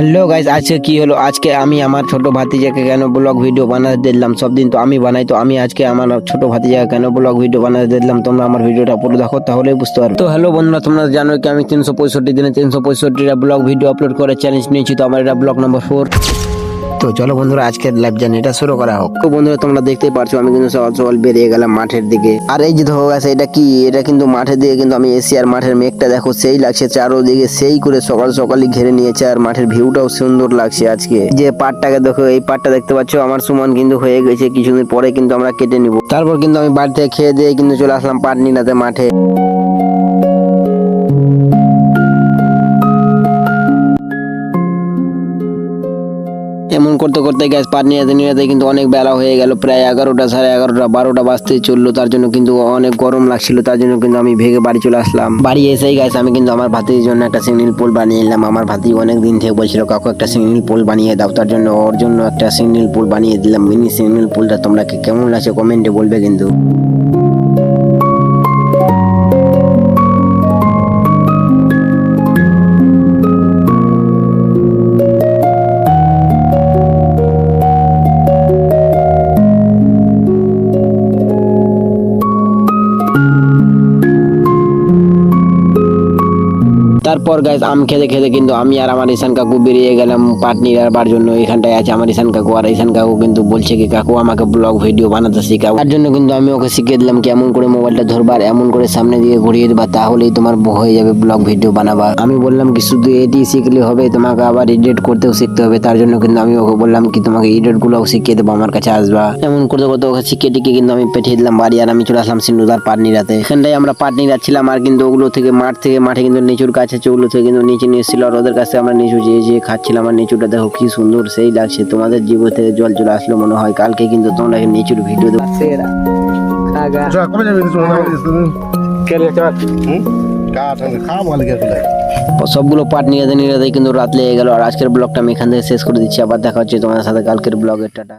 Hello guys, আজকে কি হলো? আজকে আমি আমার ছোট ভাতিজাকে কেন ব্লগ ভিডিও বানাতে দিলাম? সব দিন তো আমি বানাই, তো আমি আজকে আমার ছোট ভাতিজাকে কেন ব্লগ ভিডিও বানাতে দিলাম, তোমরা আমার ভিডিওটা পুরো দেখো তাহলেই বুঝতে পারবে। তো হ্যালো বন্ধুরা, তোমরা জানো কি আমি 365 দিনে 365টা ব্লগ ভিডিও আপলোড করে চ্যালেঞ্জ নিয়েছি। তো আমার এটা ব্লগ নাম্বার 4। তো চলো বন্ধুরা, আজকের লাইভ জার্নিটা শুরু করা হোক। তো বন্ধুরা, তোমরা দেখতেই পারছো আমি কিন্তু সকাল সকাল বেরিয়ে গেলাম মাঠের দিকে। আর এই যে ধরো গেছে, এটা কি? এটা কিন্তু মাঠের দিকে কিন্তু আমি এসি, আর মাঠের মেঘটা দেখো সেই লাগছে, চারোদিকে সেই করে সকাল সকালই ঘিরে নিয়েছে, আর মাঠের ভিউটাও সুন্দর লাগছে। আজকে যে পাটটাকে দেখো, এই পাটটা দেখতে পাচ্ছ আমার সমান কিন্তু হয়ে গেছে, কিছুদিন পরে কিন্তু আমরা কেটে নিব। তারপর কিন্তু আমি বাড়ি থেকে খেয়ে দিয়ে কিন্তু চলে আসলাম পাট নিনাতে মাঠে। এমন করতে করতে গ্যাস পার নিয়ে কিন্তু অনেক বেলা হয়ে গেল, প্রায় 11টা, সাড়ে 11টা, 12টা বাজতে চললো। তার জন্য কিন্তু অনেক গরম লাগছিল, তার জন্য কিন্তু আমি ভেগে বাড়ি চলে আসলাম। বাড়ি এসেই গ্যাস আমি কিন্তু আমার ভাতির জন্য একটা সিগন্যাল পোল বানিয়ে নিলাম। আমার ভাতি অনেক দিন থেকে বলছিল কাকু একটা সিগন্যাল পোল বানিয়ে দাও, তার জন্য ওর জন্য একটা সিগন্যাল পোল বানিয়ে দিলাম। মিনি সিগন্যাল পোলটা তোমরা কেমন লাগছে কমেন্টে বলবে কিন্তু। তারপর গাইস আম খেতে খেতে কিন্তু আমি আর আমার ঈশান কাকু বেরিয়ে গেলাম পাট নিড়াবার জন্য। এখানটায় আছে আমার ঈশান কাকু, আর ঈশান কাকু কিন্তু বলছে কি কাকু আমাকে ব্লগ ভিডিও বানাতে শেখাও। তার জন্য কিন্তু আমি ওকে শিখিয়ে দিলাম কেমন করে মোবাইলটা ধরবার, এমন করে সামনে দিয়ে ঘুরিয়ে দেবা, তাহলেই তোমার হয়ে যাবে ব্লগ ভিডিও বানাবা। আমি বললাম কি শুধু এটি শিখলে হবে, তোমাকে আবার এডিট করতেও শিখতে হবে। তার জন্য কিন্তু আমি ওকে বললাম কি তোমাকে এডিট গুলোও শিখিয়ে দেবো, আমার কাছে আসবা। এমন করতে করতে ওকে শিখিয়ে টিকে কিন্তু আমি পাঠিয়ে দিলাম বাড়ি, আর আমি চলে আসলাম সিন্ধুদার পাট নিড়াতে। এখানটাই আমরা পাট নিড়াচ্ছিলাম, আর কিন্তু ওগুলো থেকে মাঠে কিন্তু নিচুর কাছে ওগুলো থেকে কিন্তু নিচে নিয়ে এসেছিল, আর ওদের কাছে আমরা নিচু যে খাচ্ছিলাম। আর নিচুটা দেখো কি সুন্দর সেই লাগছে, তোমাদের জীব থেকে জল চলে আসলো মনে হয়। কালকে কিন্তু তোমরা নিচুর ভিডিও সবগুলো পাট নিয়ে কিন্তু রাত লেগে গেল। আর আজকের ব্লগটা আমি এখান থেকে শেষ করে দিচ্ছি, আবার দেখা হচ্ছে তোমাদের সাথে কালকের ব্লগের। টাটা।